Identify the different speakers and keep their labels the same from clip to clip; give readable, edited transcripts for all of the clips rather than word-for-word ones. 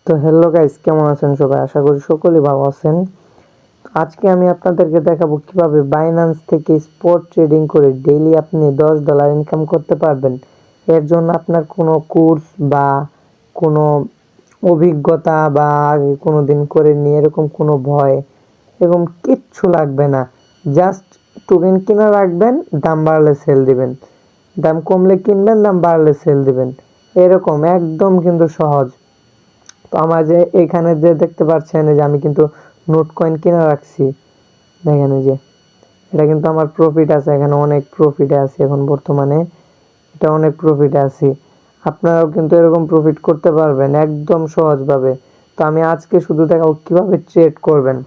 Speaker 1: তো hello guys, কেমন আছেন সবাই? আশা করি সকলেই ভালো আছেন। আজকে আমি আপনাদেরকে দেখাবো কিভাবে বাইন্যান্স থেকে স্পট ট্রেডিং করে ডেইলি আপনি $10 ইনকাম করতে পারবেন। এর জন্য আপনার কোনো কোর্স বা কোনো অভিজ্ঞতা বা আগে কোনো দিন করেননি এরকম কোনো ভয় এরকম কিচ্ছু লাগবে না। জাস্ট টোকেন কিনা রাখবেন, দাম বাড়লে সেল দিবেন, দাম কমলে কিনবেন, দাম বাড়লে সেল দিবেন, এরকম একদম কিন্তু সহজ। তো আমার যে এখানে যে দেখতে পাচ্ছেন যে আমি কিন্তু নোট কয়েন কিনে রাখছি, দেখেন এই যে এটা কিন্তু আমার প্রফিট আছে, এখানে অনেক প্রফিটে আছে এখন বর্তমানে, এটা অনেক প্রফিটে আছি। আপনারাও কিন্তু এরকম প্রফিট করতে পারবেন একদম সহজভাবে। তো আমি আজকে শুধু দেখাবো কিভাবে ট্রেড করবেন,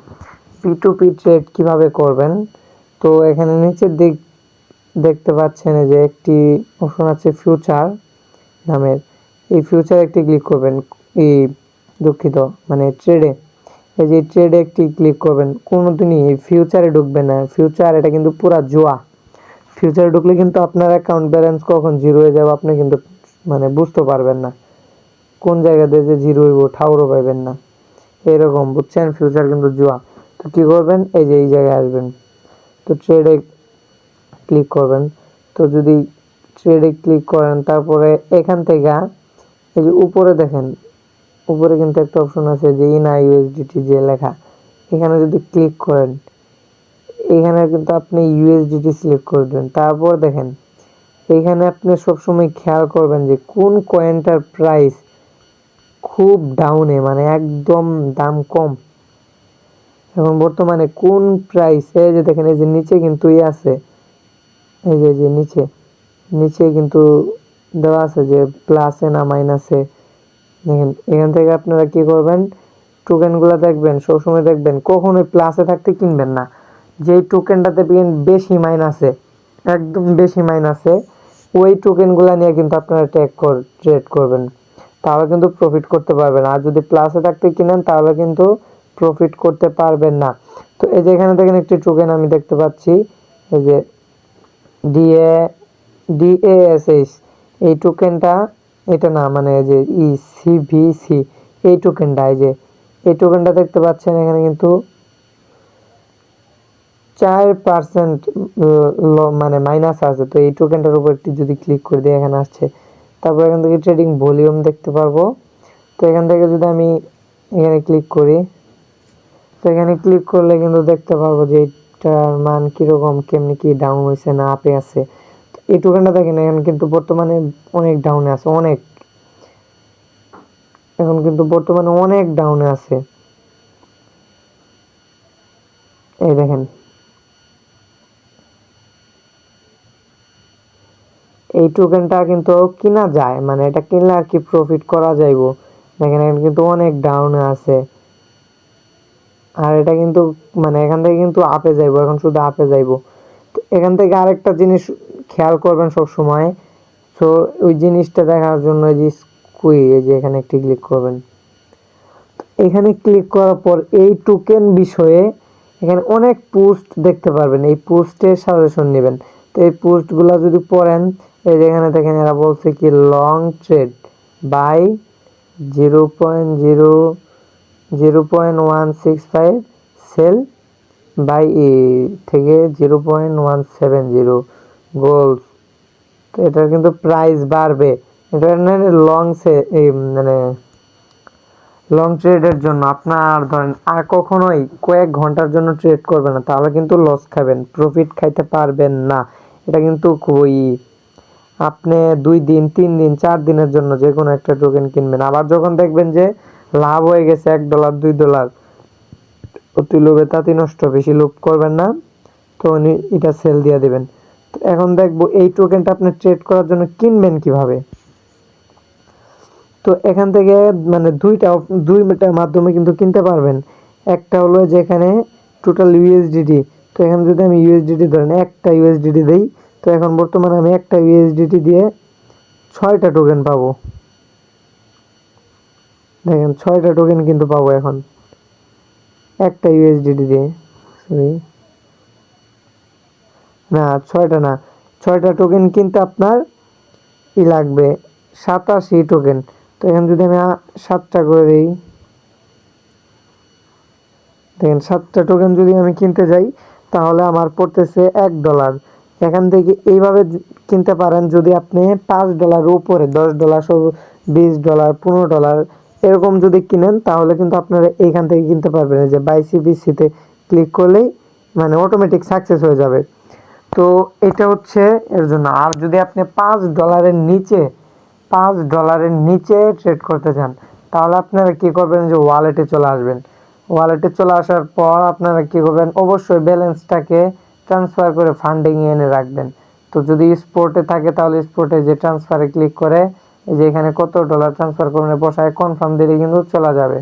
Speaker 1: P2P ট্রেড কিভাবে করবেন। তো এখানে নিচের দিক দেখতে পাচ্ছেন যে একটি অপশন আছে ফিউচার নামের, এই ফিউচার একটি ক্লিক করবেন, এই দুঃখিত মানে ট্রেডে, এই যে ট্রেডে একটি ক্লিক করবেন। কোনোদিনই এই ফিউচারে ঢুকবেন না, ফিউচার এটা কিন্তু পুরা জুয়া। ফিউচারে ঢুকলে কিন্তু আপনার অ্যাকাউন্ট ব্যালেন্স কখন জিরো হয়ে যাবে আপনি কিন্তু মানে বুঝতে পারবেন না, কোন জায়গাতে যে জিরো হইব ঠাউরও পাইবেন না, এরকম বুঝছেন। ফিউচার কিন্তু জুয়া। তো কী করবেন, এই যে এই জায়গায় আসবেন, তো ট্রেডে ক্লিক করবেন। তো যদি ট্রেডে ক্লিক করেন তারপরে এখান থেকে এই যে উপরে দেখেন, উপরে কিন্তু একটা অপশন আছে যে ইনা ইউএসডিটি যে লেখা, এখানে যদি ক্লিক করেন এখানে কিন্তু আপনি ইউএসডিটি সিলেক্ট করবেন। তারপর দেখেন এখানে আপনি সবসময় খেয়াল করবেন যে কোন কয়েনটার প্রাইস খুব ডাউনে, মানে একদম দাম কম। এখন বর্তমানে কোন প্রাইস, এই যে দেখেন এই যে নিচে কিন্তু আছে, এই যে নিচে নিচে কিন্তু দেওয়া আছে যে প্লাসে না মাইনাসে। দেখেন এখান থেকে আপনারা কি করবেন, টোকেনগুলো দেখবেন, সবসময় দেখবেন কখনোই প্লাসে থাকতে কিনবেন না। যেই টোকেনটাতে বেশি মাইনাসে, একদম বেশি মাইনাসে, ওই টোকেনগুলো নিয়ে কিন্তু আপনারা ট্রেড করবেন, তাহলে কিন্তু প্রফিট করতে পারবেন। আর যদি প্লাসে থাকতে কিনেন তাহলে কিন্তু প্রফিট করতে পারবেন না। তো এই যে এখানে দেখেন একটি টোকেন আমি দেখতে পাচ্ছি, এই যে ডিএ ডিএএসএস, এই টোকেনটা, এটা না মানে যে সিভিসি, এই টোকেনটা, এই যে এই টোকেনটা দেখতে পাচ্ছেন এখানে কিন্তু 4% মানে মাইনাস আছে। তো এই টোকেনটার উপর একটু যদি ক্লিক করে দিই এখানে আসছে, তারপর এখান থেকে ট্রেডিং ভলিউম দেখতে পারবো। তো এখান থেকে যদি আমি এখানে ক্লিক করি, তো এখানে ক্লিক করলে কিন্তু দেখতে পারবো যে এটার মান কীরকম, কেমনি কি ডাউন হয়েছে না আপে আছে। তো এই টোকেনটা দেখেন এখন কিন্তু বর্তমানে অনেক ডাউনে আছে, অনেক, এখন কিন্তু বর্তমানে অনেক ডাউনে আছে। এই দেখেন এই টোকেনটা কিন্তু কিনা যায়, মানে এটা কিনলে আর কি প্রফিট করা যাইব। দেখেন এখন কিন্তু অনেক ডাউনে আছে, আর এটা কিন্তু মানে এখান থেকে কিন্তু আপে যাইব, এখন শুধু আপে যাইব। তো এখান থেকে আরেকটা জিনিস খেয়াল করবেন সব সময়। তো ওই জিনিসটা দেখার জন্য এই যে এই যে এখানে একটি ক্লিক করবেন। এখানে ক্লিক করার পর এই টোকেন বিষয়ে এখানে অনেক পোস্ট দেখতে পারবেন, এই পোস্টের সাজেশন নেবেন। তো এই পোস্টগুলো যদি পড়েন, এই যে এখানে দেখেন এরা বলছে কি long trade buy 0.165, sell buy থেকে 0.170 গোলস। তো এটার কিন্তু প্রাইস বাড়বে, এটা লং এই মানে লং ট্রেডের জন্য। আপনার ধরেন আর কখনোই কয়েক ঘন্টার জন্য ট্রেড করবেন না, তাহলে কিন্তু লস খাবেন, প্রফিট খাইতে পারবেন না। এটা কিন্তু খুবই, আপনি 2 দিন 3 দিন 4 দিনের জন্য যে কোনো একটা টোকেন কিনবেন, আবার যখন দেখবেন যে লাভ হয়ে গেছে $1 $2, অতি লোভে তাঁতি নষ্ট, বেশি লোভ করবেন না, তো এটা সেল দিয়ে দেবেন। তো এখন দেখবো এই টোকেনটা আপনি ট্রেড করার জন্য কিনবেন কিভাবে। তো এখান থেকে মানে দুইটার মাধ্যমে কিন্তু কিনতে পারবেন। একটা হলো যেখানে টোটাল ইউএসডিটি, তো এখানে যদি আমি ইউএসডিটি ধরেন একটা ইউএসডিটি দেই, তো এখন বর্তমানে আমি একটা ইউএসডিটি দিয়ে 6টা টোকেন পাবো। দেখেন 6টা টোকেন কিন্তু পাবো এখন একটা ইউএসডিটি দিয়ে, সরি না 6টা না, 6টা টোকেন কিনতে আপনার লাগবে 87 টোকেন। তো এখানে যদি আমি 7টা করে দিই, দেখেন 7টা টোকেন যদি আমি কিনতে যাই তাহলে আমার পড়তেছে $1। এখান থেকে এইভাবে কিনতে পারেন। যদি আপনি $5 উপরে $10 $20 $15 এরকম যদি কিনেন তাহলে কিন্তু আপনারা এইখান থেকে কিনতে পারবেন। যে বাই সিবিসিতে ক্লিক করলেই মানে অটোমেটিক সাকসেস হয়ে যাবে। তো এটা হচ্ছে এর জন্য। আর যদি আপনি $5 নিচে ট্রেড করতে চান তাহলে আপনারা কি করবেন, যে ওয়ালেটে চলে আসবেন। ওয়ালেটে চলে আসার পর আপনারা কি করবেন, অবশ্যই ব্যালেন্সটাকে ট্রান্সফার করে ফান্ডিংয়ে এনে রাখবেন। তো যদি স্পোর্টে থাকে তাহলে স্পোর্টে যে ট্রান্সফারে ক্লিক করে এই যে এখানে কত ডলার ট্রান্সফার করবেন বসায় কনফার্ম দিলে কিন্তু চলে যাবে।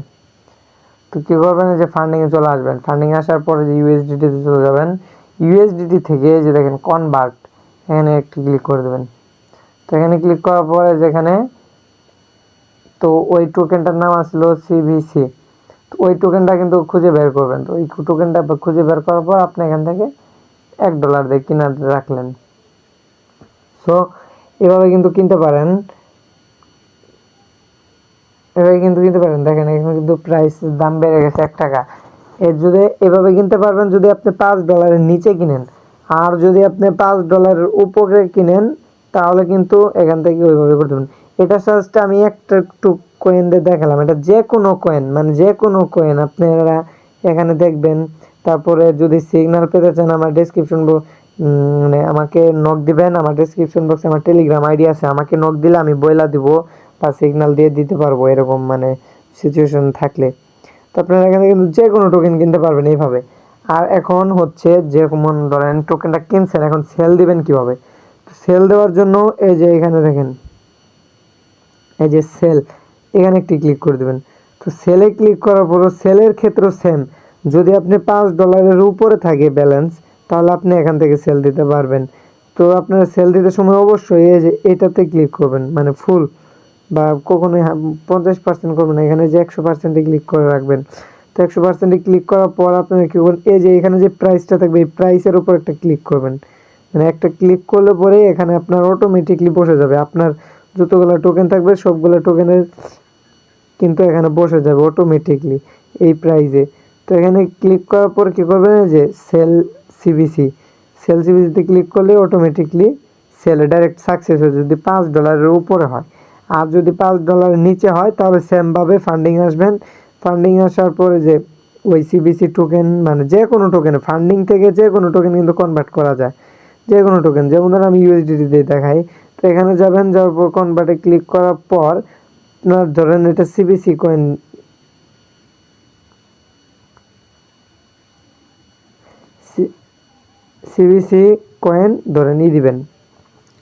Speaker 1: তো কী করবেন, যে ফান্ডিংয়ে চলে আসবেন। ফান্ডিং আসার পরে যে ইউএসডিটিতে চলে যাবেন। ইউএসডিটি থেকে যে দেখেন কনভার্ট, এখানে একটু ক্লিক করে দেবেন। তো এখানে ক্লিক করার পরে যেখানে তো ওই টোকেনটার নাম আসলো সিবিসি। তো ওই টোকেনটা কিন্তু খুঁজে বের করবেন। তো ওই টোকেনটা খুঁজে বের করার পর আপনি এখান থেকে $1 দিয়ে কিনে রাখলেন। সো এভাবে কিন্তু কিনতে পারেন, দেখেন এখানে কিন্তু প্রাইস দাম বেড়ে গেছে $1। এর যদি এভাবে কিনতে পারবেন যদি আপনি $5 নিচে কিনেন। আর যদি আপনি $5 উপরে কিনেন তাহলে কিন্তু এখান থেকে ওইভাবে করতে পারেন। এটা জাস্ট আমি একটু কয়েন দিয়ে দেখালাম। এটা যে কোনো কয়েন, মানে যে কোনো কয়েন আপনারা এখানে দেখবেন। তারপরে যদি সিগন্যাল পেতে চান আমার ডেসক্রিপশন মানে আমাকে নক দিবেন। আমার ডেসক্রিপশন বক্সে আমার টেলিগ্রাম আইডি আছে, আমাকে নক দিলে আমি বইলা দিব বা সিগন্যাল দিয়ে দিতে পারবো এরকম মানে সিচুয়েশন থাকলে। তো আপনারা এখানে কিন্তু যে কোনো টোকেন কিনতে পারবেন এইভাবে। আর এখন হচ্ছে যেমন ধরেন টোকেনটা কিনছেন, এখন সেল দিবেন কিভাবে। সেল দেওয়ার জন্য এই যে এখানে দেখেন এই যে সেল, এখানে একটি ক্লিক করে দেবেন। তো সেলে ক্লিক করার পর সেলের ক্ষেত্রে সেম, যদি আপনি $5 উপরে থাকে ব্যালেন্স তাহলে আপনি এখান থেকে সেল দিতে পারবেন। তো আপনারা সেল দিতে সময় অবশ্যই এই যে এটাতে ক্লিক করবেন, মানে ফুল বা কখনোই 50% করবেন না, এখানে যে 100% ক্লিক করে রাখবেন। তো 100% ক্লিক করার পর আপনারা কি করবেন, এই যে এখানে যে প্রাইসটা থাকবে এই প্রাইসের উপর একটা ক্লিক করবেন। মানে একটা ক্লিক করলে পরে এখানে আপনার অটোমেটিকলি বসে যাবে। আপনার যতগুলো টোকেন থাকবে সবগুলো টোকেনের কিন্তু এখানে বসে যাবে অটোমেটিকলি এই প্রাইসে। তো এখানে ক্লিক করার পর কী করবেন, যে সেল সিবিসিতে ক্লিক করলে অটোমেটিকলি সেলে ডাইরেক্ট সাকসেস হয়ে যদি $5 উপরে হয়। আর যদি $5 নিচে হয় তাহলে সেমভাবে ফান্ডিং আসবেন। ফান্ডিং আসার পরে যে ওই সিবিসি টোকেন মানে যে কোনো টোকেনে ফান্ডিং থেকে যে কোনো টোকেন কিন্তু কনভার্ট করা যায়। যে কোনো টোকেন, যেমন ধর আমি ইউএসডিটি দিয়ে দেখাই। তো এখানে যাবেন, যাওয়ার পর কনভার্টে ক্লিক করার পর আপনার ধরেন এটা সিবিসি কয়েন, সিবিসি কয়েন ধরে নিয়ে দিবেন,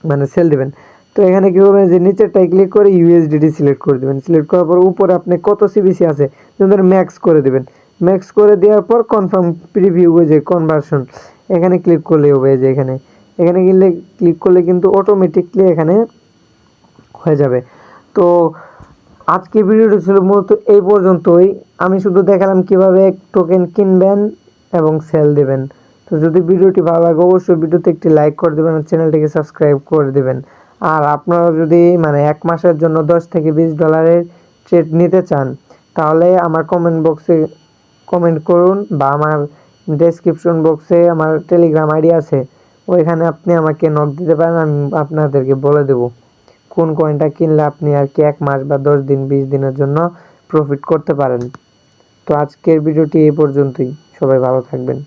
Speaker 1: মানে সেল দিবেন। তো এখানে কী করবেন, যে নিচেরটায় ক্লিক করে ইউএসডিটি সিলেক্ট করে দেবেন। সিলেক্ট করার পর উপরে আপনি কত সিবিসি আছে যেমন ম্যাক্স করে দেবেন। ম্যাক্স করে দেওয়ার পর কনফার্ম প্রিভিউ যে কনভার্সন এখানে ক্লিক করলে হবে। যে এখানে ক্লিক করলে কিন্তু অটোমেটিকলি এখানে হয়ে যাবে। তো আজকে ভিডিওটি ছিল মূলত এই পর্যন্তই। আমি শুধু দেখালাম কিভাবে টোকেন কিনবেন এবং সেল দেবেন। তো যদি ভিডিওটি ভালো লাগে অবশ্যই ভিডিওতে একটি লাইক করে দেবেন আর চ্যানেলটিকে সাবস্ক্রাইব করে দেবেন। আর আপনারা যদি মানে 1 মাসের জন্য $10 থেকে $20 ট্রেড নিতে চান তাহলে আমার কমেন্ট বক্সে কমেন্ট করুন বা আমার ডেসক্রিপশন বক্সে আমার টেলিগ্রাম আইডি আছে, ওইখানে আপনি আমাকে নক দিতে পারেন। আমি আপনাদেরকে বলে দেবো কোন কয়েনটা কিনলে আপনি আর কি 1 মাস বা 10 দিন 20 দিনের জন্য প্রফিট করতে পারেন। তো আজকের ভিডিওটি এই পর্যন্তই। সবাই ভালো থাকবেন।